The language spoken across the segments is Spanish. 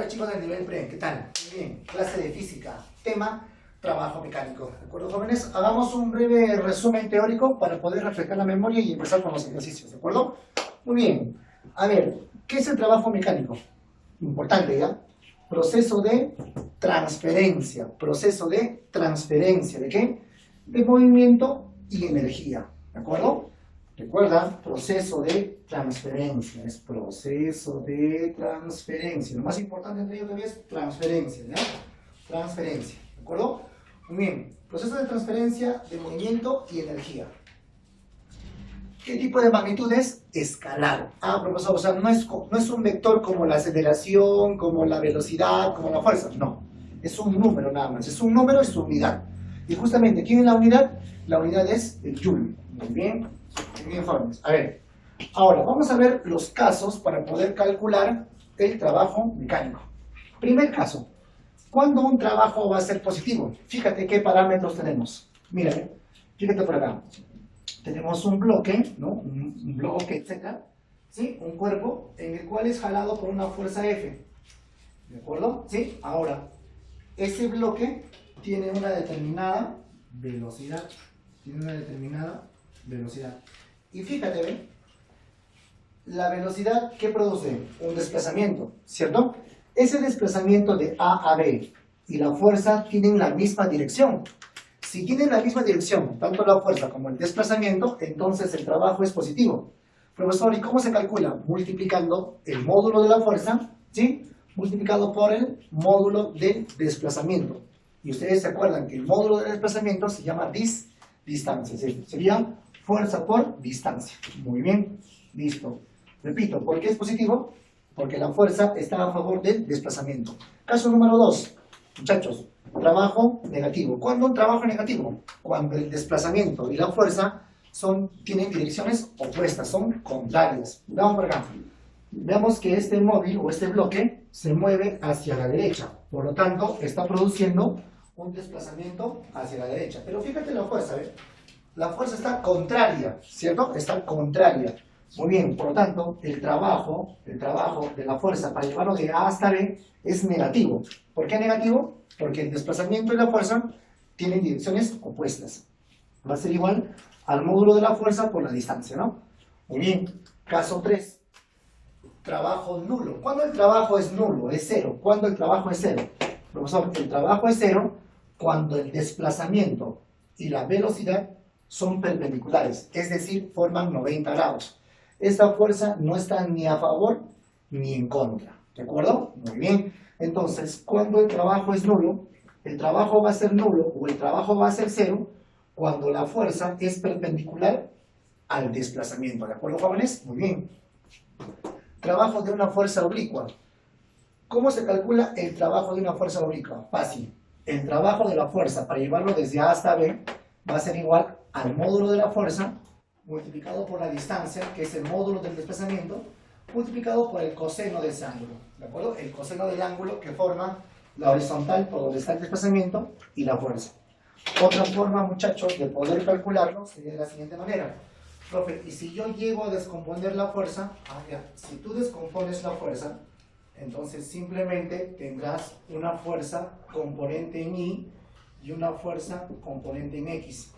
Hola chicos del nivel pre, ¿qué tal? Muy bien, clase de física, tema trabajo mecánico. ¿De acuerdo, jóvenes? Hagamos un breve resumen teórico para poder refrescar la memoria y empezar con los ejercicios, ¿de acuerdo? Muy bien, a ver, ¿qué es el trabajo mecánico? Importante, ¿ya? Proceso de transferencia, ¿de qué? De movimiento y energía, ¿de acuerdo? Recuerda, proceso de transferencia, es proceso de transferencia. Lo más importante entre ellos todavía es transferencia, ¿ya? Transferencia, ¿de acuerdo? Muy bien, proceso de transferencia de movimiento y energía. ¿Qué tipo de magnitud es? Escalar. Ah, profesor, o sea, no es un vector como la aceleración, como la velocidad, como la fuerza. No, es un número nada más. Es un número y su unidad. Y justamente, ¿quién es la unidad? La unidad es el joule. Muy bien, jóvenes. A ver, ahora vamos a ver los casos para poder calcular el trabajo mecánico. Primer caso, ¿cuándo un trabajo va a ser positivo? Fíjate qué parámetros tenemos. Mira, fíjate por acá. Tenemos un bloque, ¿no? Un bloque, etcétera, ¿sí? Un cuerpo en el cual es jalado por una fuerza F. ¿De acuerdo? ¿Sí? Ahora, ese bloque tiene una determinada velocidad. Y fíjate, ¿ven? La velocidad, ¿qué produce? Un desplazamiento, ¿cierto? Ese desplazamiento de A a B y la fuerza tienen la misma dirección. Si tienen la misma dirección, tanto la fuerza como el desplazamiento, entonces el trabajo es positivo. Profesor, ¿y cómo se calcula? Multiplicando el módulo de la fuerza, ¿sí? Multiplicado por el módulo del desplazamiento. Y ustedes se acuerdan que el módulo del desplazamiento se llama distancia, ¿sí? Sería fuerza por distancia. Muy bien, listo. Repito, ¿por qué es positivo? Porque la fuerza está a favor del desplazamiento. Caso número 2, muchachos. Trabajo negativo. ¿Cuándo un trabajo negativo? Cuando el desplazamiento y la fuerza tienen direcciones opuestas, son contrarias. Veamos por acá. Veamos que este móvil o este bloque se mueve hacia la derecha. Por lo tanto, está produciendo un desplazamiento hacia la derecha. Pero fíjate la fuerza, ¿ves? La fuerza está contraria, ¿cierto? Está contraria. Muy bien, por lo tanto, el trabajo de la fuerza para llevarlo de A hasta B es negativo. ¿Por qué negativo? Porque el desplazamiento y la fuerza tienen direcciones opuestas. Va a ser igual al módulo de la fuerza por la distancia, ¿no? Muy bien. Caso 3. Trabajo nulo. ¿Cuándo el trabajo es nulo? Es cero. ¿Cuándo el trabajo es cero? Profesor, el trabajo es cero cuando el desplazamiento y la velocidad son perpendiculares, es decir, forman 90 grados. Esta fuerza no está ni a favor ni en contra. ¿De acuerdo? Muy bien. Entonces, cuando el trabajo es nulo, el trabajo va a ser nulo o el trabajo va a ser cero cuando la fuerza es perpendicular al desplazamiento. ¿De acuerdo, jóvenes? Muy bien. Trabajo de una fuerza oblicua. ¿Cómo se calcula el trabajo de una fuerza oblicua? Fácil. El trabajo de la fuerza para llevarlo desde A hasta B va a ser igual al módulo de la fuerza multiplicado por la distancia, que es el módulo del desplazamiento, multiplicado por el coseno de ese ángulo, ¿de acuerdo? El coseno del ángulo que forma la horizontal por donde está el desplazamiento y la fuerza. Otra forma, muchachos, de poder calcularlo sería de la siguiente manera. Profe, y si yo llego a descomponer la fuerza, si tú descompones la fuerza, entonces simplemente tendrás una fuerza componente en Y y una fuerza componente en X,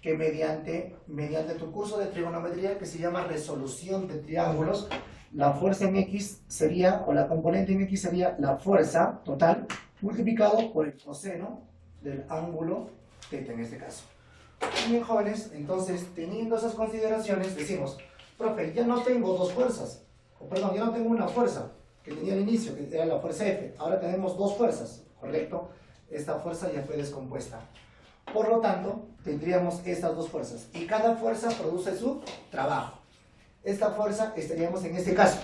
que mediante tu curso de trigonometría que se llama resolución de triángulos, la fuerza en X sería, o la componente en X sería la fuerza total multiplicado por el coseno del ángulo θ en este caso. Muy bien, jóvenes, entonces teniendo esas consideraciones decimos, profe, ya no tengo dos fuerzas, o perdón, ya no tengo una fuerza que tenía al inicio, que era la fuerza F, ahora tenemos dos fuerzas, ¿correcto? Esta fuerza ya fue descompuesta. Por lo tanto, tendríamos estas dos fuerzas y cada fuerza produce su trabajo. Esta fuerza estaríamos en este caso.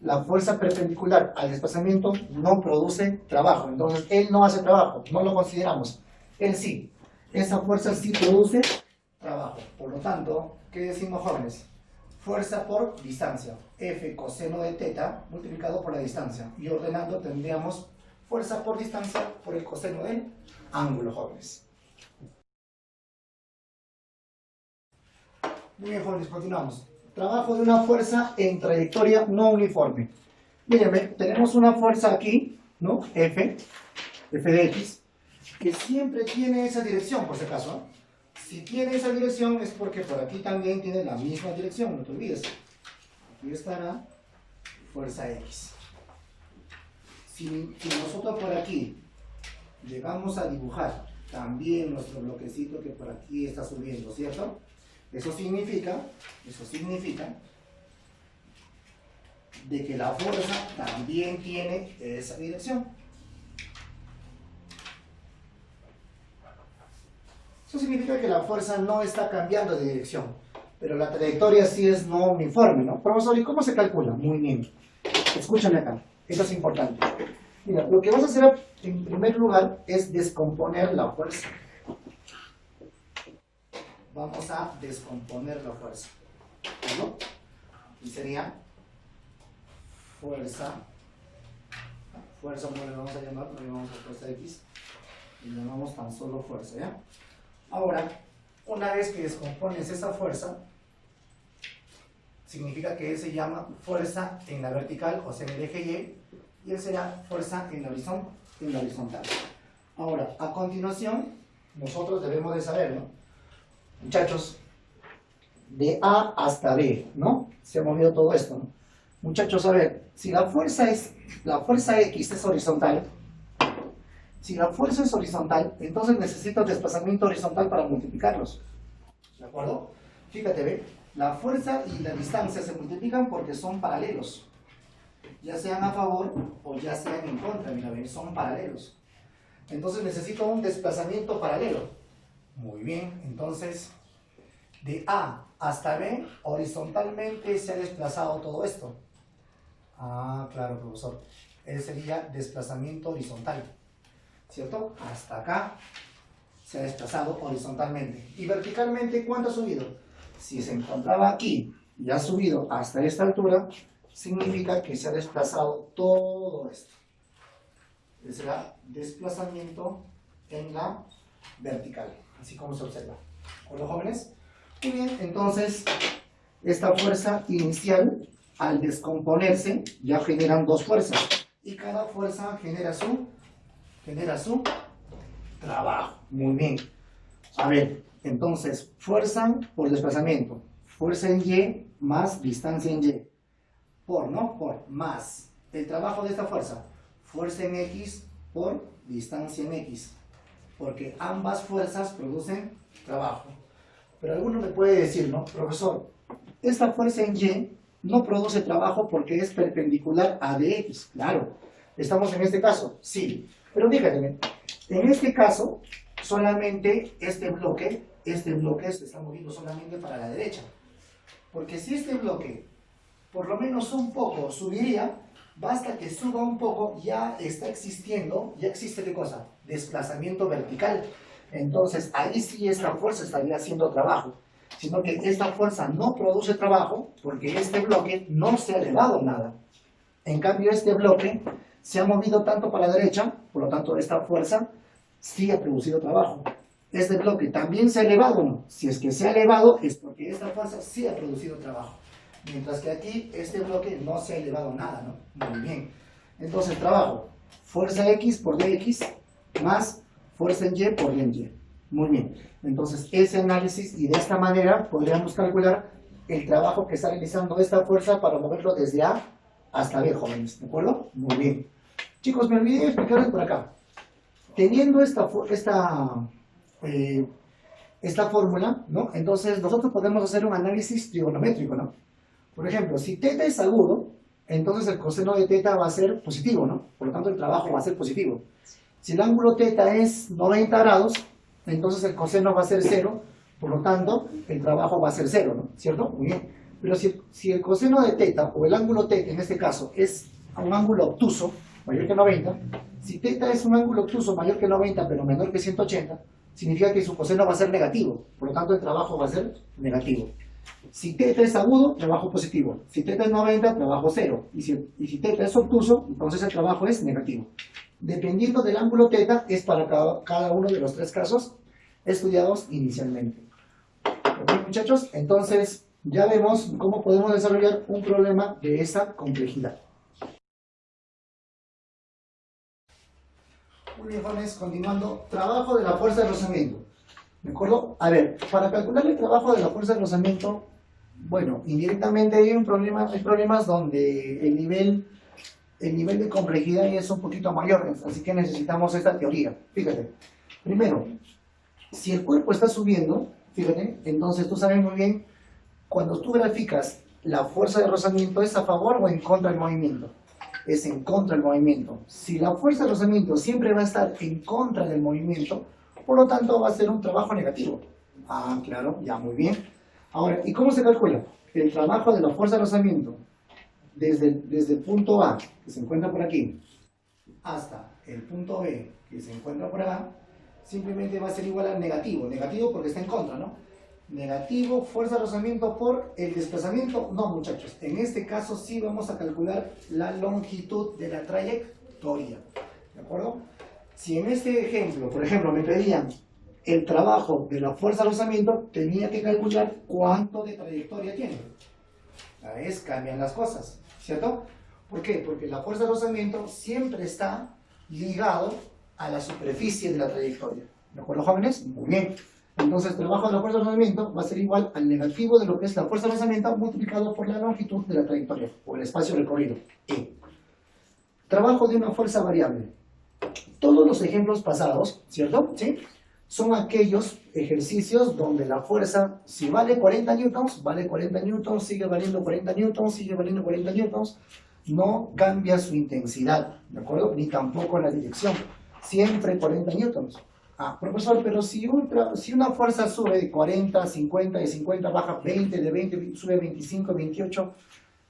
La fuerza perpendicular al desplazamiento no produce trabajo, entonces él no hace trabajo, no lo consideramos. Él sí. Esa fuerza sí produce trabajo. Por lo tanto, ¿qué decimos, jóvenes? Fuerza por distancia. F coseno de θ multiplicado por la distancia. Y ordenando tendríamos fuerza por distancia por el coseno del ángulo, jóvenes. Muy bien, jóvenes, continuamos. Trabajo de una fuerza en trayectoria no uniforme. Mírenme, tenemos una fuerza aquí ¿no? F de X, que siempre tiene esa dirección, por si acaso, ¿no? Si tiene esa dirección es porque por aquí también tiene la misma dirección, no te olvides. Aquí estará fuerza X. Si nosotros por aquí llegamos a dibujar también nuestro bloquecito que por aquí está subiendo, ¿cierto? Eso significa de que la fuerza también tiene esa dirección. Eso significa que la fuerza no está cambiando de dirección, pero la trayectoria sí es no uniforme, ¿no? Profesor, ¿y cómo se calcula? Muy bien. Escúchame acá, eso es importante. Mira, lo que vas a hacer en primer lugar es descomponer la fuerza. Vamos a descomponer la fuerza, ¿no? Y sería fuerza no le vamos a llamar, no le llamamos a fuerza X, le llamamos tan solo fuerza, ¿ya? Ahora, una vez que descompones esa fuerza, significa que él se llama fuerza en la vertical, o sea en el eje Y él será fuerza en la horizontal. Ahora, a continuación, nosotros debemos de saber, ¿no? Muchachos, de A hasta B, ¿no? Se ha movido todo esto, ¿no? Muchachos, a ver, si la fuerza X es horizontal, entonces necesito desplazamiento horizontal para multiplicarlos. ¿De acuerdo? Fíjate, ve, la fuerza y la distancia se multiplican porque son paralelos. Ya sean a favor o ya sean en contra, mira, ven, son paralelos. Entonces necesito un desplazamiento paralelo. Muy bien, entonces de A hasta B, horizontalmente se ha desplazado todo esto. Ah, claro, profesor. Ese sería desplazamiento horizontal, ¿cierto? Hasta acá se ha desplazado horizontalmente. ¿Y verticalmente cuánto ha subido? Si se encontraba aquí y ha subido hasta esta altura, significa que se ha desplazado todo esto. Ese será desplazamiento en la vertical, así como se observa. ¿De acuerdo, jóvenes? Muy bien, entonces esta fuerza inicial, al descomponerse, ya generan dos fuerzas. Y cada fuerza genera su trabajo. Muy bien. A ver, entonces, fuerza por desplazamiento. Fuerza en Y más distancia en Y. Por más. El trabajo de esta fuerza. Fuerza en X por distancia en X. Porque ambas fuerzas producen trabajo. Pero alguno me puede decir, ¿no? Profesor, esta fuerza en Y no produce trabajo porque es perpendicular a dx. Claro. ¿Estamos en este caso? Sí. Pero fíjate, en este caso, solamente este bloque se está moviendo solamente para la derecha. Porque si este bloque, por lo menos un poco, subiría, basta que suba un poco, ya está existiendo, ya existe ¿qué cosa? Desplazamiento vertical. Entonces, ahí sí esta fuerza estaría haciendo trabajo. Sino que esta fuerza no produce trabajo porque este bloque no se ha elevado nada. En cambio, este bloque se ha movido tanto para la derecha, por lo tanto, esta fuerza sí ha producido trabajo. Este bloque también se ha elevado, ¿no? Si es que se ha elevado, es porque esta fuerza sí ha producido trabajo. Mientras que aquí, este bloque no se ha elevado nada, ¿no? Muy bien. Entonces, trabajo, fuerza X por dx más fuerza en Y por d en Y. Muy bien. Entonces, ese análisis, y de esta manera podríamos calcular el trabajo que está realizando esta fuerza para moverlo desde A hasta B, jóvenes. ¿De acuerdo? Muy bien. Chicos, me olvidé de explicarles por acá. Teniendo esta fórmula, ¿no? Entonces, nosotros podemos hacer un análisis trigonométrico, ¿no? Por ejemplo, si θ es agudo, entonces el coseno de θ va a ser positivo, ¿no? Por lo tanto, el trabajo va a ser positivo. Si el ángulo θ es 90 grados, entonces el coseno va a ser 0, por lo tanto, el trabajo va a ser 0, ¿no? ¿Cierto? Muy bien. Pero si el coseno de θ, o el ángulo θ en este caso, es un ángulo obtuso, mayor que 90, si θ es un ángulo obtuso mayor que 90, pero menor que 180, significa que su coseno va a ser negativo, por lo tanto el trabajo va a ser negativo. Si θ es agudo, trabajo positivo. Si θ es 90, trabajo 0. Y si θ es obtuso, entonces el trabajo es negativo. Dependiendo del ángulo θ, es para cada uno de los tres casos estudiados inicialmente. ¿Ok, muchachos? Entonces, ya vemos cómo podemos desarrollar un problema de esa complejidad. Muy bien, jóvenes, continuando. Trabajo de la fuerza de rozamiento. ¿De acuerdo? A ver, para calcular el trabajo de la fuerza de rozamiento, bueno, indirectamente hay problemas donde el nivel de complejidad es un poquito mayor, así que necesitamos esta teoría. Fíjate, primero, si el cuerpo está subiendo, fíjate, entonces tú sabes muy bien, cuando tú graficas la fuerza de rozamiento, ¿es a favor o en contra del movimiento? Es en contra del movimiento. Si la fuerza de rozamiento siempre va a estar en contra del movimiento, por lo tanto va a ser un trabajo negativo. Ah, claro, ya, muy bien. Ahora, ¿y cómo se calcula? El trabajo de la fuerza de rozamiento desde el punto A, que se encuentra por aquí, hasta el punto B, que se encuentra por acá, simplemente va a ser igual a negativo. Negativo porque está en contra, ¿no? Negativo, fuerza de rozamiento por el desplazamiento. No, muchachos, en este caso sí vamos a calcular la longitud de la trayectoria. ¿De acuerdo? Si en este ejemplo, por ejemplo, me pedían el trabajo de la fuerza de rozamiento, tenía que calcular cuánto de trayectoria tiene. A veces cambian las cosas, ¿cierto? ¿Por qué? Porque la fuerza de rozamiento siempre está ligado a la superficie de la trayectoria. ¿De acuerdo, jóvenes? Muy bien. Entonces, el trabajo de la fuerza de rozamiento va a ser igual al negativo de lo que es la fuerza de rozamiento multiplicado por la longitud de la trayectoria, o el espacio recorrido, E. Trabajo de una fuerza variable. Todos los ejemplos pasados, ¿cierto? ¿Sí? Son aquellos ejercicios donde la fuerza, si vale 40 newtons, vale 40 newtons, sigue valiendo 40 newtons, sigue valiendo 40 newtons, no cambia su intensidad, ¿de acuerdo? Ni tampoco la dirección, siempre 40 newtons. Ah, profesor, pero si una fuerza sube de 40, 50, de 50 baja 20, de 20 sube 25, 28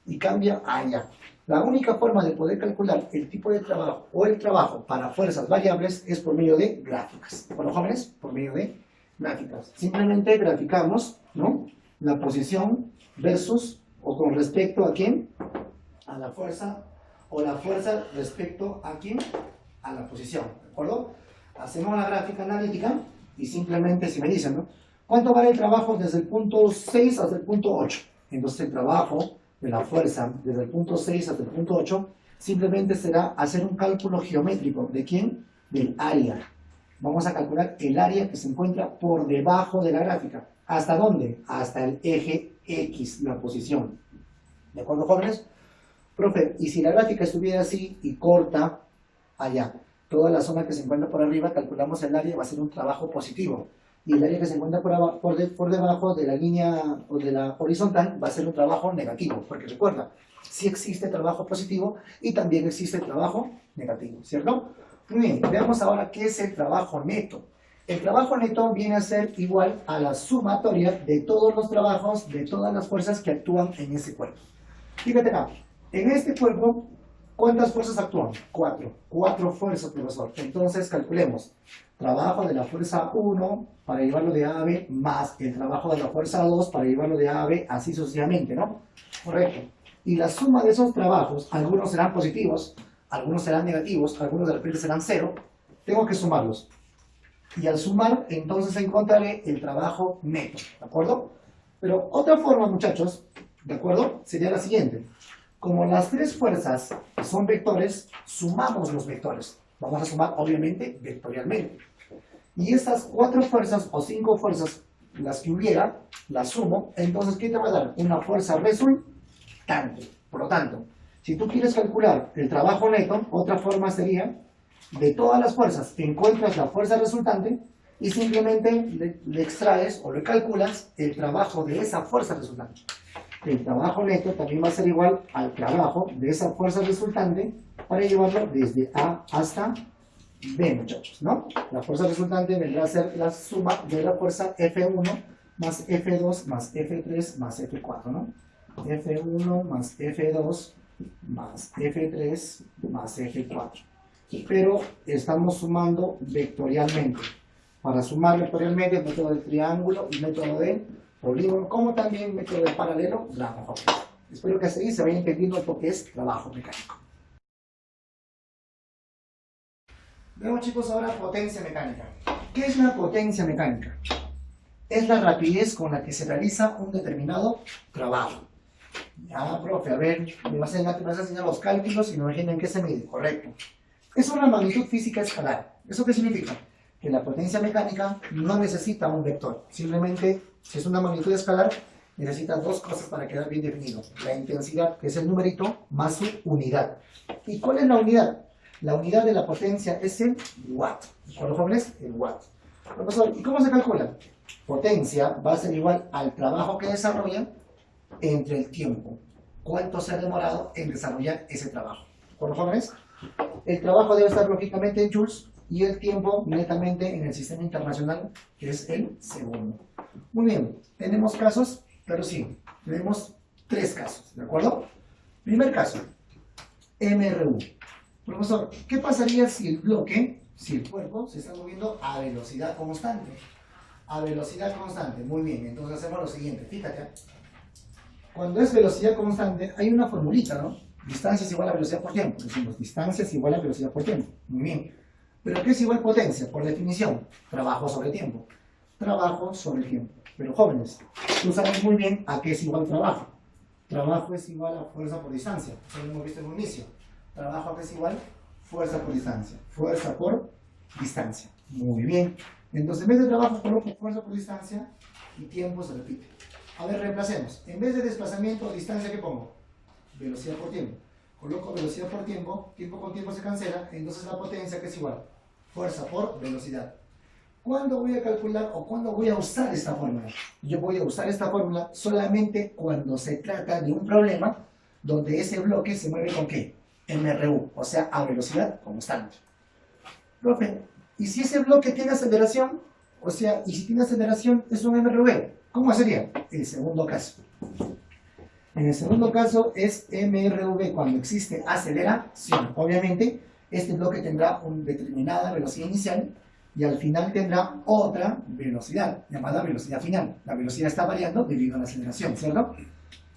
y cambia, ya. La única forma de poder calcular el tipo de trabajo o el trabajo para fuerzas variables es por medio de gráficas. Bueno, jóvenes, por medio de gráficas. Simplemente graficamos, ¿no?, la posición versus o con respecto a quién, a la fuerza, o la fuerza respecto a quién, a la posición, ¿de acuerdo? Hacemos la gráfica analítica y simplemente si me dicen, ¿no?, ¿cuánto vale el trabajo desde el punto 6 hasta el punto 8? Entonces el trabajo de la fuerza desde el punto 6 hasta el punto 8 simplemente será hacer un cálculo geométrico. ¿De quién? Del área. Vamos a calcular el área que se encuentra por debajo de la gráfica. ¿Hasta dónde? Hasta el eje X, la posición. ¿De acuerdo, jóvenes? Profe, ¿y si la gráfica estuviera así y corta allá? Toda la zona que se encuentra por arriba, calculamos el área, va a ser un trabajo positivo. Y el área que se encuentra por debajo de la línea o de la horizontal va a ser un trabajo negativo. Porque recuerda, sí existe trabajo positivo y también existe trabajo negativo, ¿cierto? Muy bien, veamos ahora qué es el trabajo neto. El trabajo neto viene a ser igual a la sumatoria de todos los trabajos, de todas las fuerzas que actúan en ese cuerpo. Fíjate acá, en este cuerpo, ¿cuántas fuerzas actúan? 4. 4 fuerzas, profesor. Entonces, calculemos. Trabajo de la fuerza 1 para llevarlo de A a B, más el trabajo de la fuerza 2 para llevarlo de A a B, así sucesivamente, ¿no? Correcto. Y la suma de esos trabajos, algunos serán positivos, algunos serán negativos, algunos de repente serán 0. Tengo que sumarlos. Y al sumar, entonces encontraré el trabajo neto, ¿de acuerdo? Pero otra forma, muchachos, ¿de acuerdo?, sería la siguiente. Como las tres fuerzas son vectores, sumamos los vectores. Vamos a sumar, obviamente, vectorialmente. Y estas 4 fuerzas o 5 fuerzas, las que hubiera, las sumo. Entonces, ¿qué te va a dar? Una fuerza resultante. Por lo tanto, si tú quieres calcular el trabajo neto, otra forma sería, de todas las fuerzas, encuentras la fuerza resultante y simplemente le extraes o le calculas el trabajo de esa fuerza resultante. El trabajo neto también va a ser igual al trabajo de esa fuerza resultante para llevarlo desde A hasta B, muchachos, ¿no? La fuerza resultante vendrá a ser la suma de la fuerza F1 más F2 más F3 más F4, ¿no? F1 más F2 más F3 más F4. Pero estamos sumando vectorialmente. Para sumar vectorialmente, el método del triángulo y método de polígono, como también método de paralelo, espero que así se vaya entendiendo lo que es trabajo mecánico. Veamos, chicos, ahora potencia mecánica. ¿Qué es la potencia mecánica? Es la rapidez con la que se realiza un determinado trabajo. Ya, profe, a ver, me vas a enseñar los cálculos y me imaginen qué se mide, correcto. Es una magnitud física escalar. ¿Eso qué significa? Que la potencia mecánica no necesita un vector. Simplemente, si es una magnitud escalar, necesita dos cosas para quedar bien definido. La intensidad, que es el numerito, más su unidad. ¿Y cuál es la unidad? La unidad de la potencia es el watt. ¿Cuál jóvenes? El watt. Profesor, ¿y cómo se calcula? Potencia va a ser igual al trabajo que desarrolla entre el tiempo. ¿Cuánto se ha demorado en desarrollar ese trabajo? ¿Cuál jóvenes? El trabajo debe estar lógicamente en joules y el tiempo netamente en el sistema internacional, que es el segundo. Muy bien, tenemos casos, pero sí, tenemos tres casos, ¿de acuerdo? Primer caso, MRU. Profesor, ¿qué pasaría si el bloque, si el cuerpo se está moviendo a velocidad constante? A velocidad constante, muy bien, entonces hacemos lo siguiente, fíjate. Cuando es velocidad constante, hay una formulita, ¿no? Distancia es igual a velocidad por tiempo. Decimos, distancia es igual a velocidad por tiempo. Muy bien. ¿Pero qué es igual potencia? Por definición, trabajo sobre tiempo. Trabajo sobre tiempo. Pero jóvenes, tú sabes muy bien a qué es igual trabajo. Trabajo es igual a fuerza por distancia. Eso lo hemos visto en un inicio. Trabajo a qué es igual fuerza por distancia. Fuerza por distancia. Muy bien. Entonces, en vez de trabajo, coloco fuerza por distancia y tiempo se repite. A ver, reemplacemos. En vez de desplazamiento o distancia, ¿qué pongo? Velocidad por tiempo. Coloco velocidad por tiempo con tiempo se cancela, entonces la potencia que es igual, fuerza por velocidad. ¿Cuándo voy a calcular o cuándo voy a usar esta fórmula? Yo voy a usar esta fórmula solamente cuando se trata de un problema donde ese bloque se mueve con ¿qué? MRU, o sea, a velocidad constante. Profe, ¿y si ese bloque tiene aceleración? O sea, ¿y si tiene aceleración es un MRV? ¿Cómo sería? El segundo caso. En el segundo caso es MRV cuando existe aceleración. Obviamente, este bloque tendrá una determinada velocidad inicial y al final tendrá otra velocidad, llamada velocidad final. La velocidad está variando debido a la aceleración, ¿cierto?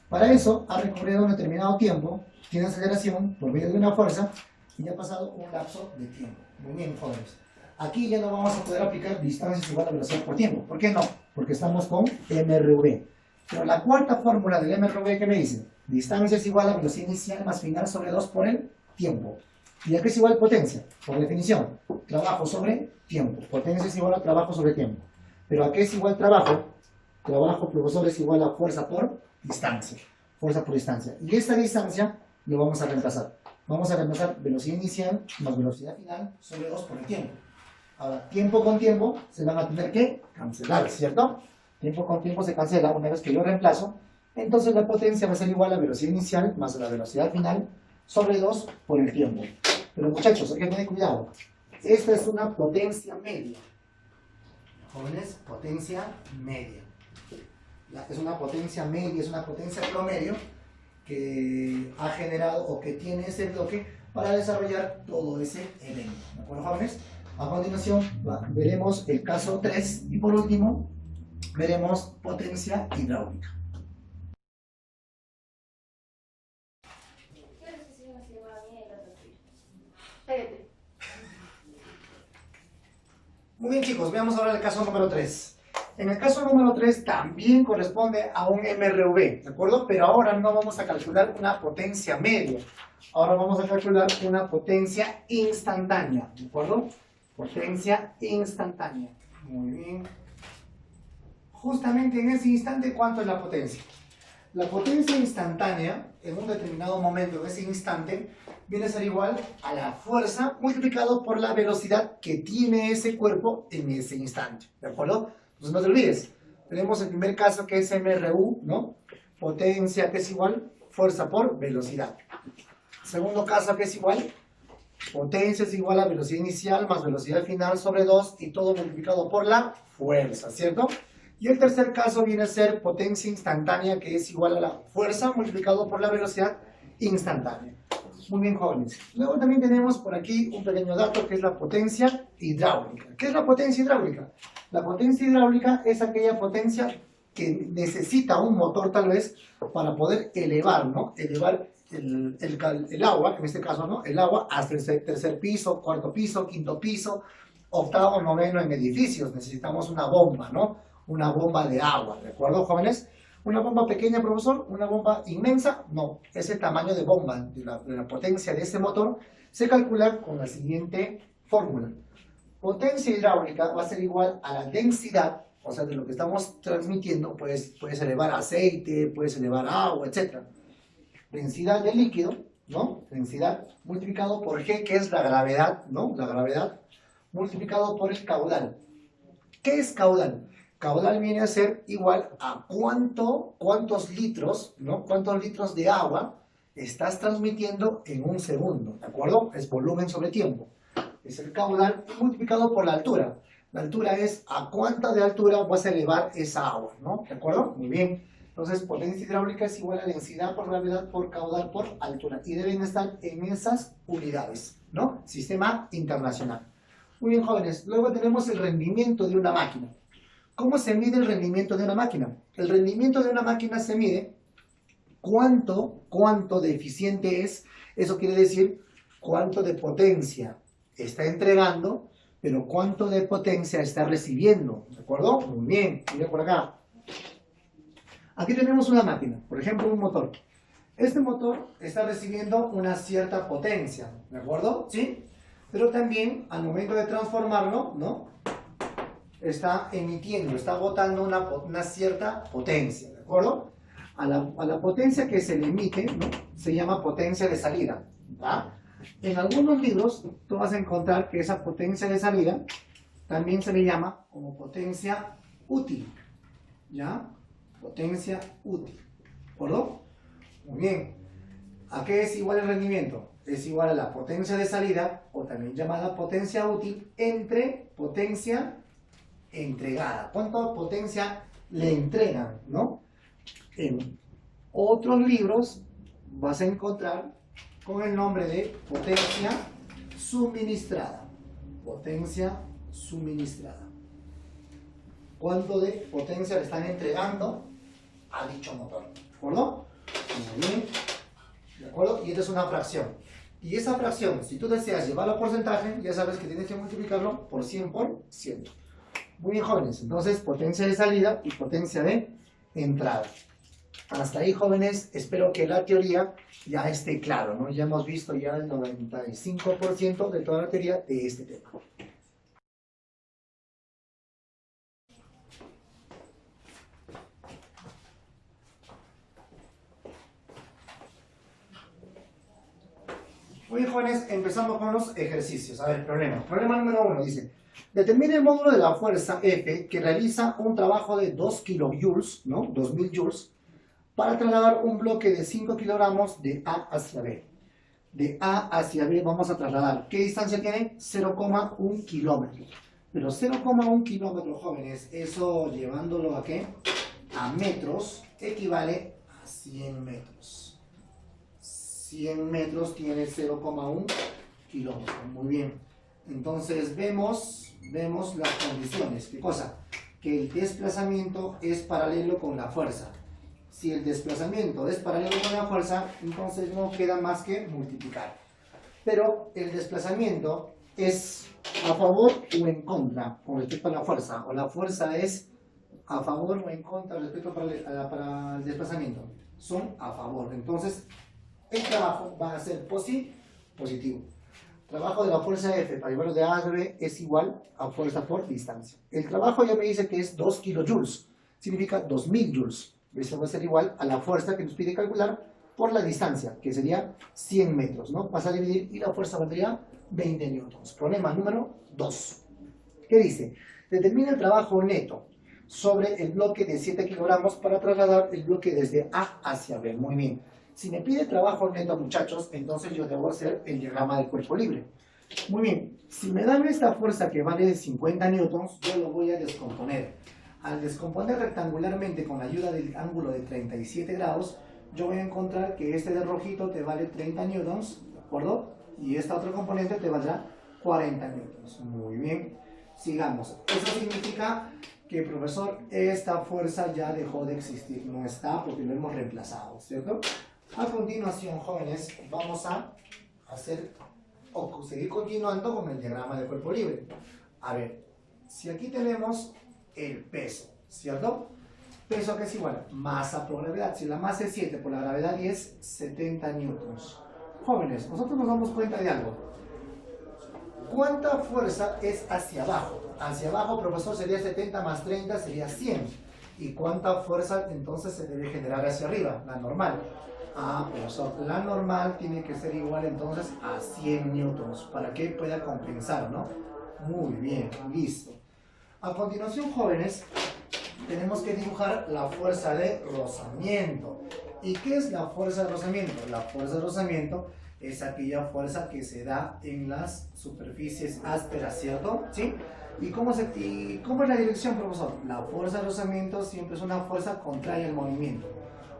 Para eso, ha recorrido un determinado tiempo, tiene aceleración por medio de una fuerza y ha pasado un lapso de tiempo. Muy bien, jóvenes. Aquí ya no vamos a poder aplicar distancias igual a velocidad por tiempo. ¿Por qué no? Porque estamos con MRV. Pero la cuarta fórmula del MRV, ¿qué me dice? Distancia es igual a velocidad inicial más final sobre 2 por el tiempo. ¿Y a qué es igual potencia? Por definición, trabajo sobre tiempo. Potencia es igual a trabajo sobre tiempo. ¿Pero a qué es igual trabajo? Trabajo, profesor, es igual a fuerza por distancia. Fuerza por distancia. Y esta distancia lo vamos a reemplazar. Vamos a reemplazar velocidad inicial más velocidad final sobre 2 por el tiempo. Ahora, tiempo con tiempo se van a tener que cancelar, ¿cierto? Tiempo con tiempo se cancela una vez que yo reemplazo. Entonces la potencia va a ser igual a velocidad inicial más la velocidad final sobre 2 por el tiempo. Pero muchachos, hay que tener cuidado. Esta es una potencia media. Jóvenes, potencia media. Es una potencia media, es una potencia promedio que ha generado o que tiene ese bloque para desarrollar todo ese evento. ¿De acuerdo, jóvenes? A continuación veremos el caso 3 y por último veremos potencia hidráulica. Muy bien, chicos, veamos ahora el caso número 3. En el caso número 3 también corresponde a un MRV, ¿de acuerdo? Pero ahora no vamos a calcular una potencia media. Ahora vamos a calcular una potencia instantánea, ¿de acuerdo? Potencia instantánea. Muy bien. Justamente en ese instante, ¿cuánto es la potencia? La potencia instantánea, en un determinado momento, en ese instante, viene a ser igual a la fuerza multiplicado por la velocidad que tiene ese cuerpo en ese instante, ¿de acuerdo? Entonces no te olvides, tenemos el primer caso que es MRU, ¿no? Potencia que es igual, fuerza por velocidad. Segundo caso que es igual, potencia es igual a velocidad inicial más velocidad final sobre 2 y todo multiplicado por la fuerza, ¿cierto? Y el tercer caso viene a ser potencia instantánea, que es igual a la fuerza multiplicado por la velocidad instantánea. Muy bien, jóvenes. Luego también tenemos por aquí un pequeño dato que es la potencia hidráulica. ¿Qué es la potencia hidráulica? La potencia hidráulica es aquella potencia que necesita un motor tal vez para poder elevar, ¿no? Elevar el agua, en este caso, ¿no? El agua hasta el tercer piso, cuarto piso, quinto piso, octavo, noveno en edificios. Necesitamos una bomba, ¿no? Una bomba de agua, ¿de acuerdo, jóvenes? ¿Una bomba pequeña, profesor? ¿Una bomba inmensa? No, es el tamaño de bomba, de la potencia de este motor, se calcula con la siguiente fórmula. Potencia hidráulica va a ser igual a la densidad, o sea, de lo que estamos transmitiendo, pues puedes elevar aceite, puedes elevar agua, etc. Densidad del líquido, ¿no? Densidad multiplicado por G, que es la gravedad, ¿no? La gravedad multiplicado por el caudal. ¿Qué es caudal? Caudal viene a ser igual a cuántos litros, ¿no? Cuántos litros de agua estás transmitiendo en un segundo, ¿de acuerdo? Es volumen sobre tiempo. Es el caudal multiplicado por la altura. La altura es a cuánta de altura vas a elevar esa agua, ¿no? ¿De acuerdo? Muy bien. Entonces, potencia hidráulica es igual a densidad por gravedad por caudal por altura. Y deben estar en esas unidades, ¿no? Sistema internacional. Muy bien, jóvenes. Luego tenemos el rendimiento de una máquina. ¿Cómo se mide el rendimiento de una máquina? El rendimiento de una máquina se mide cuánto de eficiente es. Eso quiere decir cuánto de potencia está entregando, pero cuánto de potencia está recibiendo. ¿De acuerdo? Muy bien. Mira por acá. Aquí tenemos una máquina, por ejemplo, un motor. Este motor está recibiendo una cierta potencia, ¿de acuerdo? ¿Sí? Pero también, al momento de transformarlo, ¿no? Está emitiendo, está botando una cierta potencia, ¿de acuerdo? A la potencia que se le emite, ¿no? Se llama potencia de salida, ¿va? En algunos libros, tú vas a encontrar que esa potencia de salida también se le llama como potencia útil, ¿ya? Potencia útil, ¿de acuerdo? Muy bien. ¿A qué es igual el rendimiento? Es igual a la potencia de salida, o también llamada potencia útil, entre potencia entregada. ¿Cuánta potencia le entregan, no? En otros libros vas a encontrar con el nombre de potencia suministrada. Potencia suministrada. ¿Cuánto de potencia le están entregando a dicho motor? ¿De acuerdo? Muy bien. ¿De acuerdo? Y esta es una fracción. Y esa fracción, si tú deseas llevarlo a porcentaje, ya sabes que tienes que multiplicarlo por 100%. Muy bien, jóvenes. Entonces, potencia de salida y potencia de entrada. Hasta ahí, jóvenes, espero que la teoría ya esté claro, ¿no? Ya hemos visto ya el 95% de toda la teoría de este tema. Muy bien, jóvenes, empezamos con los ejercicios. A ver, problema. Problema número 1 dice: determine el módulo de la fuerza F que realiza un trabajo de 2 kilojoules, ¿no? 2000 joules, para trasladar un bloque de 5 kilogramos de A hacia B. De A hacia B vamos a trasladar. ¿Qué distancia tiene? 0,1 kilómetro. Pero 0,1 kilómetro, jóvenes, eso llevándolo a ¿qué? A metros, equivale a 100 metros. 100 metros tiene 0,1 kilómetros. Muy bien. Entonces vemos las condiciones. ¿Qué cosa? Que el desplazamiento es paralelo con la fuerza. Si el desplazamiento es paralelo con la fuerza, entonces no queda más que multiplicar. Pero el desplazamiento es a favor o en contra con respecto a la fuerza. O la fuerza es a favor o en contra respecto para el desplazamiento. Son a favor. Entonces, el trabajo va a ser positivo. Trabajo de la fuerza F para llevarlo de A a B es igual a fuerza por distancia. El trabajo ya me dice que es 2 kilojoules. Significa 2000 joules. Eso va a ser igual a la fuerza que nos pide calcular por la distancia, que sería 100 metros, ¿no? Vas a dividir y la fuerza valdría 20 newtons. Problema número 2. ¿Qué dice? Determina el trabajo neto sobre el bloque de 7 kilogramos para trasladar el bloque desde A hacia B. Muy bien. Si me pide trabajo neto, muchachos, entonces yo debo hacer el diagrama del cuerpo libre. Muy bien. Si me dan esta fuerza que vale 50 newtons, yo lo voy a descomponer. Al descomponer rectangularmente con la ayuda del ángulo de 37 grados, yo voy a encontrar que este de rojito te vale 30 newtons, ¿de acuerdo? Y esta otra componente te valdrá 40 newtons. Muy bien. Sigamos. Eso significa que, profesor, esta fuerza ya dejó de existir. No está porque lo hemos reemplazado, ¿cierto? A continuación, jóvenes, vamos a hacer o seguir continuando con el diagrama del cuerpo libre. A ver, si aquí tenemos el peso, ¿cierto? Peso que es igual, masa por gravedad. Si la masa es 7 por la gravedad 10, 70 newtons. Jóvenes, nosotros nos damos cuenta de algo. ¿Cuánta fuerza es hacia abajo? Hacia abajo, profesor, sería 70 más 30, sería 100. ¿Y cuánta fuerza entonces se debe generar hacia arriba? La normal. Ah, profesor, la normal tiene que ser igual entonces a 100 newtons para que pueda compensar, ¿no? Muy bien, listo. A continuación, jóvenes, tenemos que dibujar la fuerza de rozamiento. ¿Y qué es la fuerza de rozamiento? La fuerza de rozamiento es aquella fuerza que se da en las superficies ásperas, ¿cierto? ¿Sí? ¿Y cómo es la dirección, profesor? La fuerza de rozamiento siempre es una fuerza contraria al movimiento.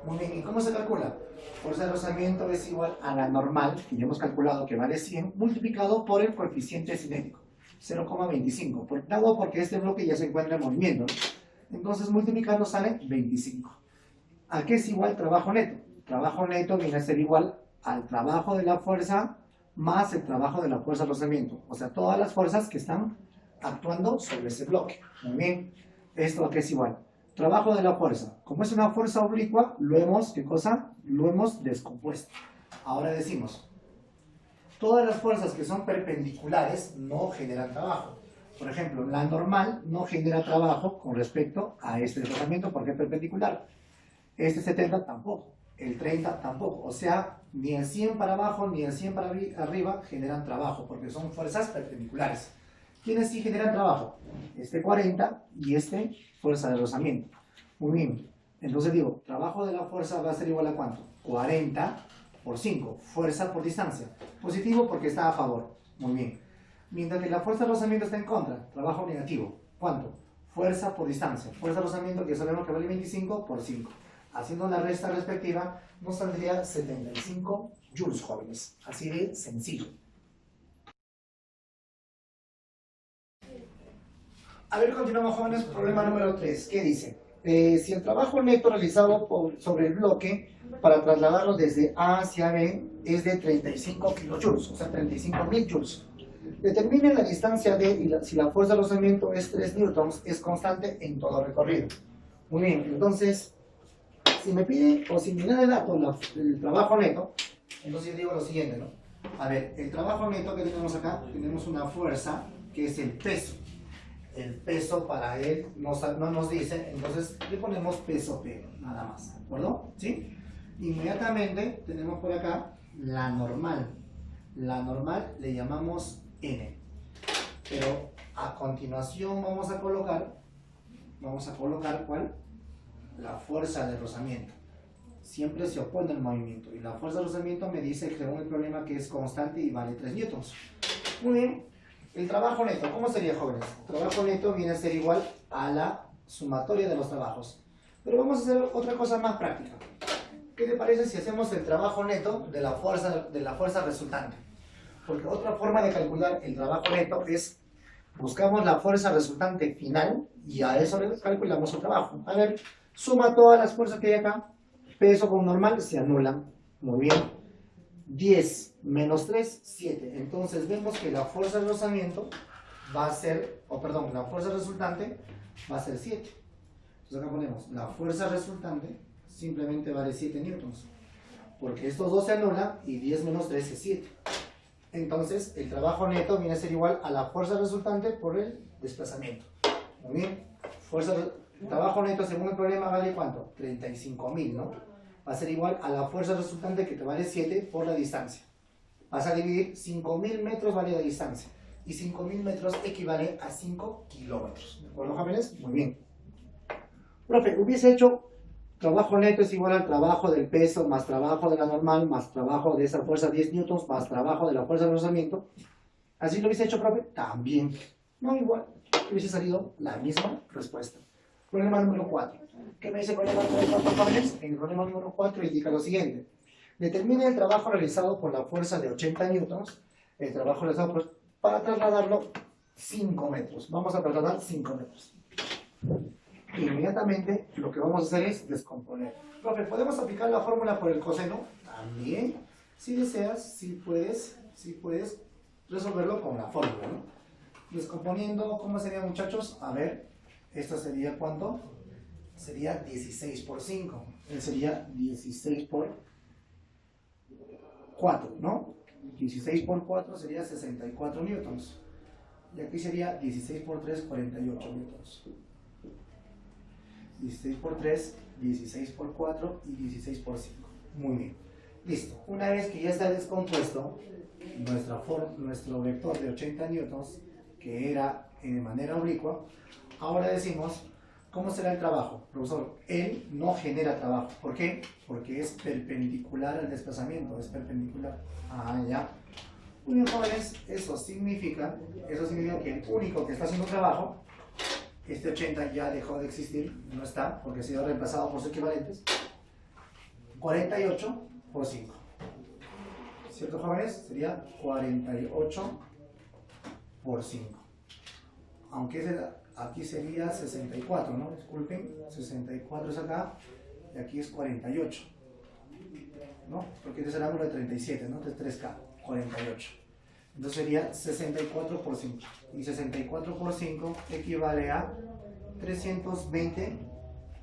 Muy bien, ¿y cómo se calcula? Fuerza de rozamiento es igual a la normal, que ya hemos calculado que vale 100, multiplicado por el coeficiente cinético, 0,25. Porque este bloque ya se encuentra en movimiento, ¿no? Entonces multiplicando sale 25. ¿A qué es igual trabajo neto? Trabajo neto viene a ser igual al trabajo de la fuerza más el trabajo de la fuerza de rozamiento. O sea, todas las fuerzas que están actuando sobre ese bloque. Muy bien. ¿Esto a qué es igual? Trabajo de la fuerza. Como es una fuerza oblicua, lo hemos, ¿qué cosa? Lo hemos descompuesto. Ahora decimos, todas las fuerzas que son perpendiculares no generan trabajo. Por ejemplo, la normal no genera trabajo con respecto a este desplazamiento porque es perpendicular. Este 70 tampoco, el 30 tampoco. O sea, ni el 100 para abajo ni el 100 para arriba generan trabajo porque son fuerzas perpendiculares. ¿Quiénes sí generan trabajo? Este 40 y este fuerza de rozamiento. Muy bien. Entonces digo, trabajo de la fuerza va a ser igual a ¿cuánto? 40 por 5. Fuerza por distancia. Positivo porque está a favor. Muy bien. Mientras que la fuerza de rozamiento está en contra. Trabajo negativo. ¿Cuánto? Fuerza por distancia. Fuerza de rozamiento que sabemos que vale 25 por 5. Haciendo la resta respectiva nos saldría 75 joules, jóvenes. Así de sencillo. A ver, continuamos, jóvenes. Problema número 3. ¿Qué dice? Si el trabajo neto realizado sobre el bloque para trasladarlo desde A hacia B es de 35 kilojoules, o sea, 35.000 joules. Determine la distancia D y si la fuerza de rozamiento es 3 newtons, es constante en todo recorrido. Muy bien, entonces, si me pide o si me da de datos el trabajo neto, entonces yo digo lo siguiente, ¿no? A ver, el trabajo neto que tenemos acá, tenemos una fuerza que es el peso. El peso para él no nos dice, entonces le ponemos peso P, nada más, ¿de acuerdo? ¿Sí? Inmediatamente tenemos por acá la normal. La normal le llamamos N. Pero a continuación vamos a colocar ¿cuál? La fuerza de rozamiento. Siempre se opone al movimiento. Y la fuerza de rozamiento me dice, según el problema, que es constante y vale 3 newtons. Muy bien. El trabajo neto, ¿cómo sería, jóvenes? El trabajo neto viene a ser igual a la sumatoria de los trabajos. Pero vamos a hacer otra cosa más práctica. ¿Qué te parece si hacemos el trabajo neto de la fuerza resultante? Porque otra forma de calcular el trabajo neto es, buscamos la fuerza resultante final y a eso le calculamos el trabajo. A ver, suma todas las fuerzas que hay acá, peso con normal se anulan. Muy bien. 10 menos 3, 7. Entonces vemos que la fuerza de rozamiento va a ser, la fuerza resultante va a ser 7. Entonces acá ponemos, la fuerza resultante simplemente vale 7 newtons. Porque estos dos se anulan y 10 menos 3 es 7. Entonces el trabajo neto viene a ser igual a la fuerza resultante por el desplazamiento. Muy bien. Trabajo neto según el problema vale ¿cuánto? 35.000, ¿no? Va a ser igual a la fuerza resultante que te vale 7 por la distancia. Vas a dividir 5.000 metros vale la distancia. Y 5.000 metros equivale a 5 kilómetros. ¿De acuerdo, jóvenes? Muy bien. Profe, hubiese hecho trabajo neto es igual al trabajo del peso más trabajo de la normal más trabajo de esa fuerza 10 newtons más trabajo de la fuerza de rozamiento. ¿Así lo hubiese hecho, profe? También. No igual. Hubiese salido la misma respuesta. Problema número 4. ¿Qué me dice el problema número 4, jóvenes? En el problema número 4 indica lo siguiente. Determine el trabajo realizado por la fuerza de 80 newtons, el trabajo realizado para trasladarlo 5 metros. Vamos a trasladar 5 metros. Inmediatamente lo que vamos a hacer es descomponer. Profe, ¿podemos aplicar la fórmula por el coseno? También. Si deseas, si puedes resolverlo con la fórmula, ¿no? Descomponiendo, ¿cómo sería, muchachos? A ver, esto sería ¿cuánto? sería 16 por 5. Sería 16 por 4, ¿no? 16 por 4 sería 64 newtons. Y aquí sería 16 por 3, 48 newtons. 16 por 3, 16 por 4 y 16 por 5. Muy bien. Listo. Una vez que ya está descompuesto nuestro vector de 80 newtons, que era de manera oblicua, ahora decimos, ¿cómo será el trabajo? Profesor, él no genera trabajo. ¿Por qué? Porque es perpendicular al desplazamiento, es perpendicular. Ah, ya. Muy bien, jóvenes, eso significa que el único que está haciendo trabajo, este 80 ya dejó de existir, no está, porque ha sido reemplazado por sus equivalentes, 48 por 5. ¿Cierto, jóvenes? Sería 48 por 5. Aunque aquí sería 64, ¿no? Disculpen, 64 es acá, y aquí es 48, ¿no? Porque este es el ángulo de 37, ¿no? Entonces 3K, 48. Entonces sería 64 por 5. Y 64 por 5 equivale a 320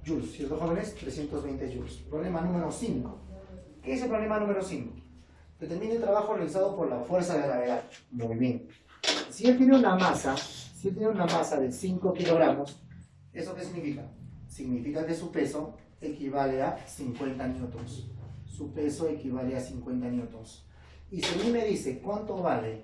joules. ¿Cierto, jóvenes? 320 joules. Problema número 5. ¿Qué es el problema número 5? Determine el trabajo realizado por la fuerza de gravedad. Muy bien. Si él tiene una masa de 5 kilogramos, ¿eso qué significa? Significa que su peso equivale a 50 newtons. Su peso equivale a 50 newtons. Y si a mí me dice cuánto vale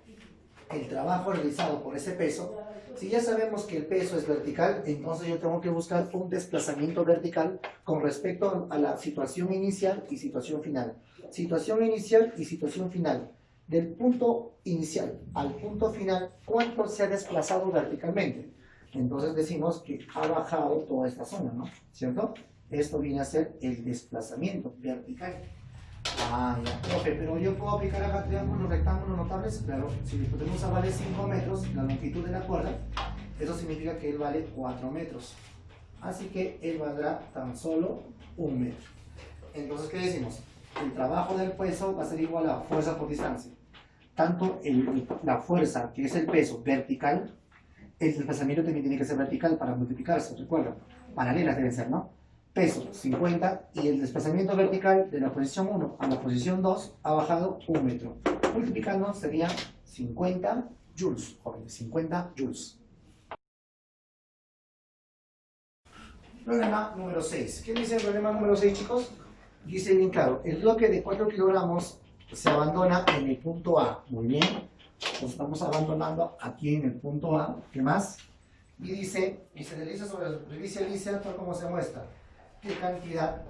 el trabajo realizado por ese peso, si ya sabemos que el peso es vertical, entonces yo tengo que buscar un desplazamiento vertical con respecto a la situación inicial y situación final. Situación inicial y situación final. Del punto inicial al punto final, ¿cuánto se ha desplazado verticalmente? Entonces decimos que ha bajado toda esta zona, ¿no? ¿Cierto? Esto viene a ser el desplazamiento vertical. Ah, ya, profe, pero yo puedo aplicar acá triángulos, rectángulos, notables. Claro, si la hipotenusa vale 5 metros, la longitud de la cuerda, eso significa que él vale 4 metros. Así que él valdrá tan solo 1 metro. Entonces, ¿qué decimos? El trabajo del peso va a ser igual a fuerza por distancia. Tanto la fuerza, que es el peso vertical, el desplazamiento también tiene que ser vertical para multiplicarse, recuerda. Paralelas deben ser, ¿no? Peso 50 y el desplazamiento vertical de la posición 1 a la posición 2 ha bajado 1 metro. Multiplicando sería 50 joules, jóvenes, 50 joules. Problema número 6. ¿Qué dice el problema número 6, chicos? Dice bien claro, el bloque de 4 kilogramos se abandona en el punto A. Muy bien, lo estamos abandonando aquí en el punto A. ¿Qué más? Y dice, y se realiza sobre la superficie lisa tal como se muestra. ¿Qué cantidad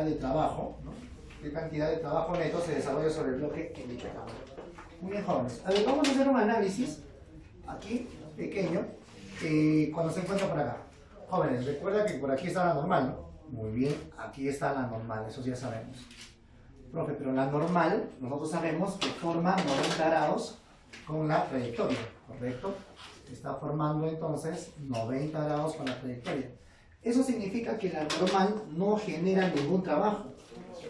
de trabajo, ¿no? ¿Qué cantidad de trabajo neto se desarrolla sobre el bloque en dicha cámara? Muy bien, jóvenes. A ver, vamos a hacer un análisis aquí, pequeño, cuando se encuentra por acá. Jóvenes, recuerda que por aquí está la normal, ¿no? Muy bien, aquí está la normal, eso ya sabemos. Profe, pero la normal, nosotros sabemos que forma 90 grados con la trayectoria, ¿correcto? Está formando entonces 90 grados con la trayectoria. Eso significa que la normal no genera ningún trabajo.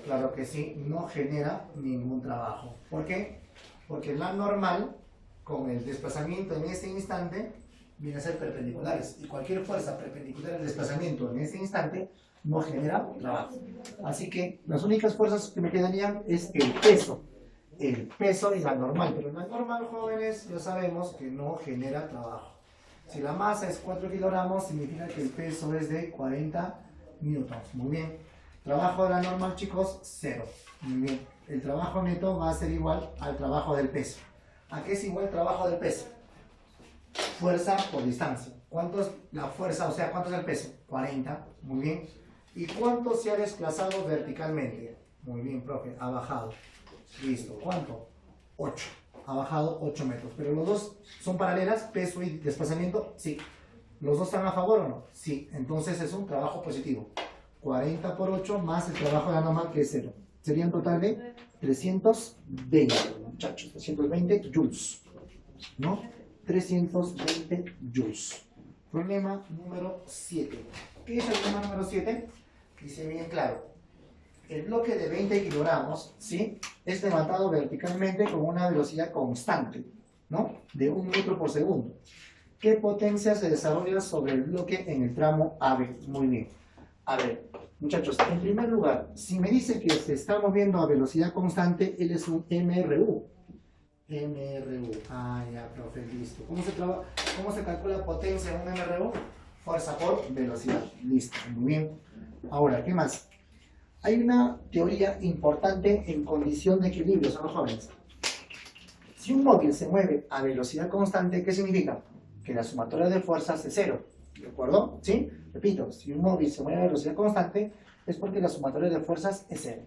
Claro que sí, no genera ningún trabajo. ¿Por qué? Porque la normal, con el desplazamiento en este instante, viene a ser perpendiculares. Y cualquier fuerza perpendicular al desplazamiento en este instante no genera trabajo. Así que las únicas fuerzas que me quedarían es el peso. El peso y la normal. Pero la normal, jóvenes, ya sabemos que no genera trabajo. Si la masa es 4 kilogramos, significa que el peso es de 40 newtons. Muy bien. Trabajo de la normal, chicos, 0. Muy bien. El trabajo neto va a ser igual al trabajo del peso. ¿A qué es igual el trabajo del peso? Fuerza por distancia. ¿Cuánto es la fuerza? O sea, ¿cuánto es el peso? 40. Muy bien. ¿Y cuánto se ha desplazado verticalmente? Muy bien, profe. Ha bajado. Listo. ¿Cuánto? 8. Ha bajado 8 metros. Pero los dos son paralelas, peso y desplazamiento. Sí. ¿Los dos están a favor o no? Sí. Entonces es un trabajo positivo. 40 por 8 más el trabajo de la normal, que es 0. Sería un total de 320, muchachos. 320 joules. ¿No? 320 joules. Problema número 7. ¿Qué es el problema número 7? Dice bien claro. El bloque de 20 kilogramos, ¿sí?, es levantado verticalmente con una velocidad constante, ¿no? De 1 metro por segundo. ¿Qué potencia se desarrolla sobre el bloque en el tramo AB? Muy bien. A ver, muchachos, en primer lugar, si me dice que se está moviendo a velocidad constante, él es un MRU. MRU. Ah, ya, profe, listo. ¿Cómo se calcula potencia en un MRU? Fuerza por velocidad. Listo, muy bien. Ahora, ¿qué más? Hay una teoría importante en condición de equilibrio, son los jóvenes. Si un móvil se mueve a velocidad constante, ¿qué significa? Que la sumatoria de fuerzas es cero. ¿De acuerdo? ¿Sí? Repito, si un móvil se mueve a velocidad constante, es porque la sumatoria de fuerzas es cero.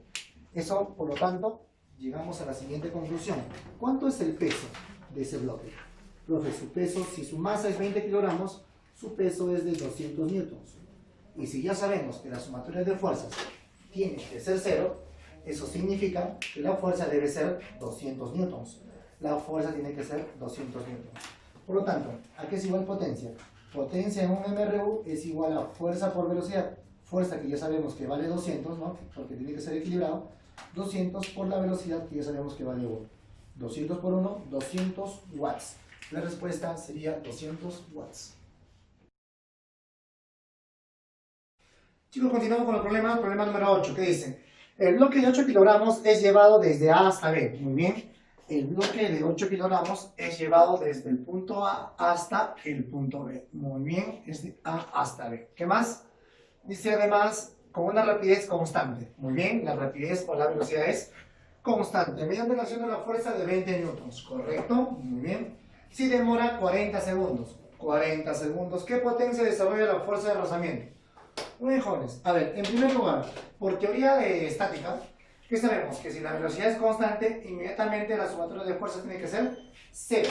Eso, por lo tanto, llegamos a la siguiente conclusión. ¿Cuánto es el peso de ese bloque? Profe, su peso, si su masa es 20 kilogramos, su peso es de 200 newtons. Y si ya sabemos que la sumatoria de fuerzas tiene que ser cero, eso significa que la fuerza debe ser 200 newtons. La fuerza tiene que ser 200 newtons. Por lo tanto, ¿a qué es igual potencia? Potencia en un MRU es igual a fuerza por velocidad. Fuerza que ya sabemos que vale 200, ¿no? Porque tiene que ser equilibrado. 200 por la velocidad que ya sabemos que vale 1. 200 por 1, 200 watts. La respuesta sería 200 watts. Chicos, continuamos con el problema número 8. ¿Qué dice? El bloque de 8 kilogramos es llevado desde A hasta B. Muy bien. El bloque de 8 kilogramos es llevado desde el punto A hasta el punto B. Muy bien, es de A hasta B. ¿Qué más? Dice además, con una rapidez constante. Muy bien, la rapidez o la velocidad es constante, mediante la acción de la fuerza de 20 newtons. ¿Correcto? Muy bien. Si demora 40 segundos. 40 segundos. ¿Qué potencia desarrolla la fuerza de rozamiento? Muy bien, jóvenes. A ver, en primer lugar, por teoría de estática, ¿qué sabemos? Que si la velocidad es constante, inmediatamente la sumatoria de fuerzas tiene que ser 0.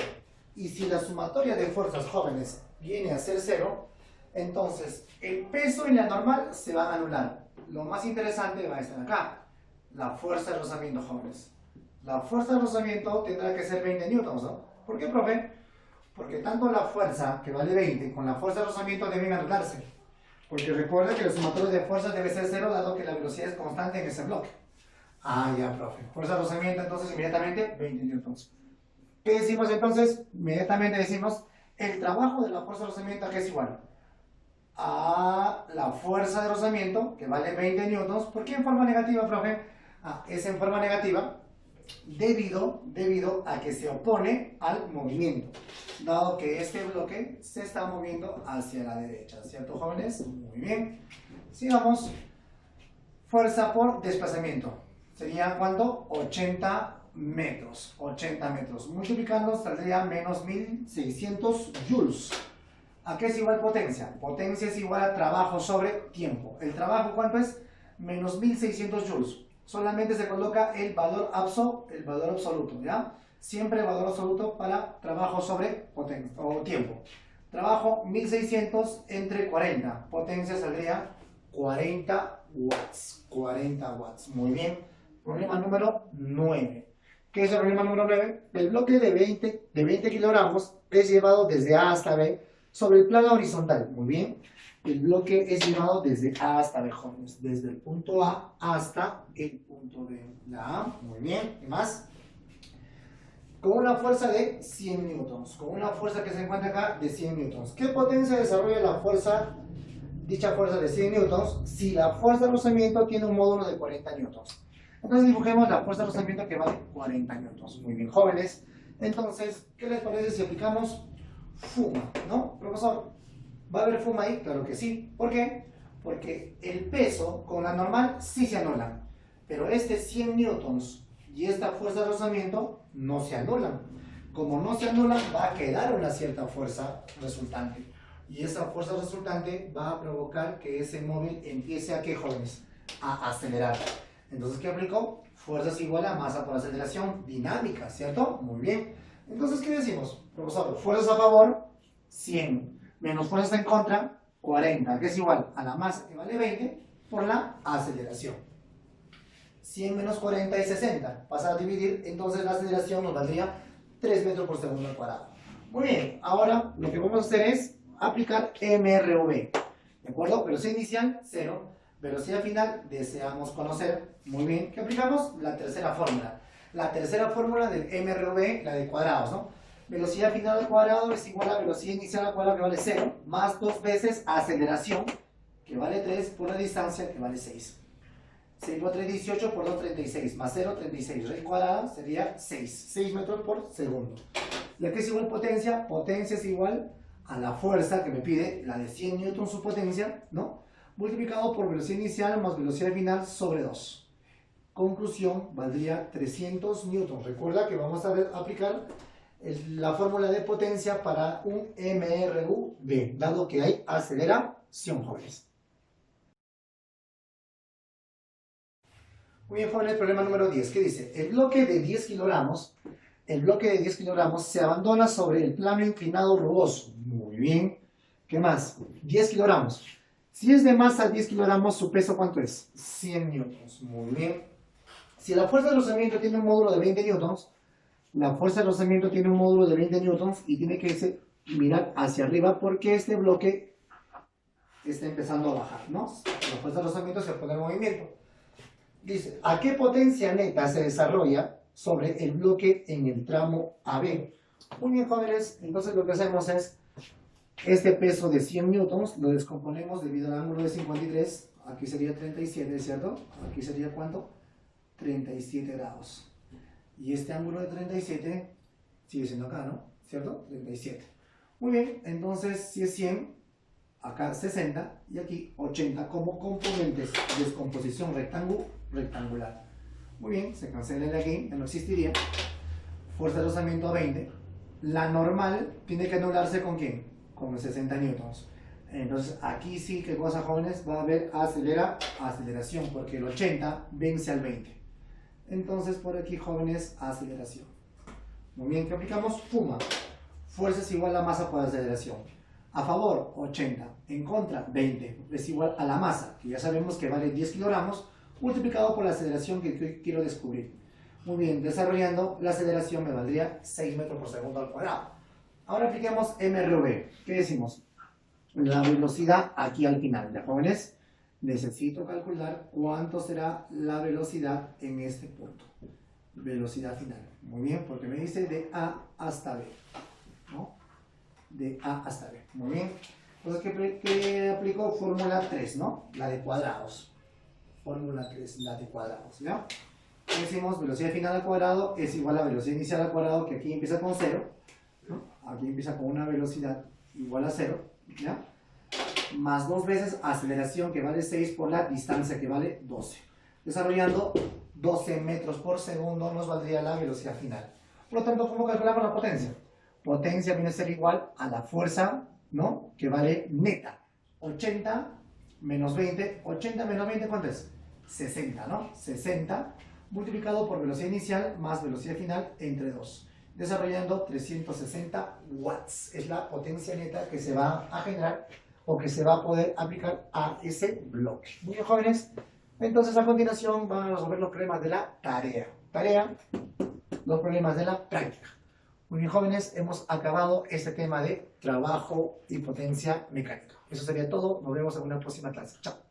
Y si la sumatoria de fuerzas, jóvenes, viene a ser 0, entonces el peso y la normal se van a anular. Lo más interesante va a estar acá. La fuerza de rozamiento, jóvenes. La fuerza de rozamiento tendrá que ser 20 newtons, ¿no? ¿Por qué, profe? Porque tanto la fuerza, que vale 20, con la fuerza de rozamiento deben anularse. Porque recuerda que la sumatoria de fuerzas debe ser 0, dado que la velocidad es constante en ese bloque. Ah, ya, profe. Fuerza de rozamiento, entonces, inmediatamente, 20 newtons. ¿Qué decimos entonces? Inmediatamente decimos, el trabajo de la fuerza de rozamiento, ¿a qué es igual? A la fuerza de rozamiento, que vale 20 newtons. ¿Por qué en forma negativa, profe? Ah, es en forma negativa debido a que se opone al movimiento, dado que este bloque se está moviendo hacia la derecha, ¿cierto, jóvenes? Muy bien. Sigamos. Fuerza por desplazamiento. ¿Sería cuánto? 80 metros. 80 metros. Multiplicando saldría menos 1600 joules. ¿A qué es igual potencia? Potencia es igual a trabajo sobre tiempo. ¿El trabajo cuánto es? Menos 1600 joules. Solamente se coloca el valor absoluto, ¿ya? Siempre valor absoluto para trabajo sobre potencia o tiempo. Trabajo 1600 entre 40. Potencia saldría 40 watts. 40 watts. Muy bien. Problema número 9. ¿Qué es el problema número 9? El bloque de 20 kilogramos es llevado desde A hasta B sobre el plano horizontal. Muy bien. El bloque es llevado desde A hasta B, jóvenes. Desde el punto A hasta el punto B. La A. Muy bien. ¿Qué más? Con una fuerza de 100 newtons. Con una fuerza que se encuentra acá de 100 newtons. ¿Qué potencia desarrolla la fuerza? Dicha fuerza de 100 newtons si la fuerza de rozamiento tiene un módulo de 40 newtons. Entonces dibujemos la fuerza de rozamiento que vale 40 newtons. Muy bien, jóvenes. Entonces, ¿qué les parece si aplicamos fuma? ¿No, profesor? ¿Va a haber fuma ahí? Claro que sí. ¿Por qué? Porque el peso con la normal sí se anulan. Pero este 100 newtons y esta fuerza de rozamiento no se anulan. Como no se anulan, va a quedar una cierta fuerza resultante. Y esa fuerza resultante va a provocar que ese móvil empiece a, ¿qué, jóvenes? A acelerar. Entonces, ¿qué aplicó? Fuerza es igual a masa por aceleración dinámica, ¿cierto? Muy bien. Entonces, ¿qué decimos? Profesor, fuerzas a favor, 100. Menos fuerzas en contra, 40. Que es igual a la masa que vale 20 por la aceleración. 100 menos 40 es 60. Pasa a dividir, entonces la aceleración nos valdría 3 metros por segundo al cuadrado. Muy bien, ahora lo que vamos a hacer es aplicar MRV. ¿De acuerdo? Velocidad inicial, 0. Velocidad final, deseamos conocer. Muy bien, ¿qué aplicamos? La tercera fórmula. La tercera fórmula del MRV, la de cuadrados, ¿no? Velocidad final al cuadrado es igual a velocidad inicial al cuadrado, que vale 0, más 2 veces aceleración, que vale 3, por la distancia, que vale 6. 6 por 3, 18, por 2, 36, más 0, 36. Raíz cuadrada sería 6 metros por segundo. ¿Y aquí es igual potencia? Potencia es igual a la fuerza que me pide, la de 100 newtons su potencia, ¿no? Multiplicado por velocidad inicial más velocidad final sobre 2. Conclusión, valdría 300 newtons. Recuerda que vamos a aplicar la fórmula de potencia para un MRV, dado que hay aceleración, jóvenes. Muy bien, jóvenes, problema número 10. ¿Qué dice? El bloque de 10 kilogramos se abandona sobre el plano inclinado rugoso. Muy bien. ¿Qué más? 10 kilogramos. Si es de masa 10 kilogramos, ¿su peso cuánto es? 100 newtons. Muy bien. Si la fuerza de rozamiento tiene un módulo de 20 newtons, la fuerza de rozamiento tiene un módulo de 20 newtons y tiene que mirar hacia arriba porque este bloque está empezando a bajar, ¿no? La fuerza de rozamiento se pone en movimiento. Dice, ¿a qué potencia neta se desarrolla sobre el bloque en el tramo AB? Muy bien, jóvenes, entonces lo que hacemos es, este peso de 100 newtons lo descomponemos debido al ángulo de 53, aquí sería 37, ¿cierto? Aquí sería ¿cuánto? 37 grados. Y este ángulo de 37 sigue siendo acá, ¿no? ¿Cierto? 37. Muy bien, entonces si es 100, acá 60 y aquí 80 como componentes de descomposición rectangular. Muy bien, se cancela el aquí, ya no existiría. Fuerza de rozamiento a 20. La normal tiene que anularse ¿con quién? Con 60 newtons. Entonces aquí sí, ¿qué cosa, jóvenes? Va a haber aceleración, porque el 80 vence al 20. Entonces por aquí, jóvenes, aceleración. Muy bien, ¿qué aplicamos? Fuma. Fuerza es igual a masa por aceleración. A favor, 80. En contra, 20. Es igual a la masa, que ya sabemos que vale 10 kilogramos, multiplicado por la aceleración que quiero descubrir. Muy bien, desarrollando la aceleración me valdría 6 metros por segundo al cuadrado. Ahora apliquemos MRV. ¿Qué decimos? La velocidad aquí al final, ¿ya, jóvenes? Necesito calcular cuánto será la velocidad en este punto. Velocidad final. Muy bien, porque me dice de A hasta B, ¿no? De A hasta B. Muy bien. Entonces, ¿qué aplico? Fórmula 3, ¿no? La de cuadrados. Fórmula 3, la de cuadrados, ¿ya? Decimos velocidad final al cuadrado es igual a velocidad inicial al cuadrado, que aquí empieza con 0, ¿no? Aquí empieza con una velocidad igual a 0, ¿ya? Más 2 veces aceleración, que vale 6, por la distancia, que vale 12. Desarrollando 12 metros por segundo nos valdría la velocidad final. Por lo tanto, ¿cómo calculamos la potencia? Potencia viene a ser igual a la fuerza, ¿no? Que vale neta. 80 menos 20. 80 menos 20, ¿cuánto es? 60, ¿no? 60 multiplicado por velocidad inicial más velocidad final entre 2. Desarrollando 360 watts. Es la potencia neta que se va a generar o que se va a poder aplicar a ese bloque. Muy bien, jóvenes. Entonces, a continuación van a resolver los problemas de la tarea. Los problemas de la práctica. Muy bien, jóvenes, hemos acabado este tema de trabajo y potencia mecánica. Eso sería todo. Nos vemos en una próxima clase. Chao.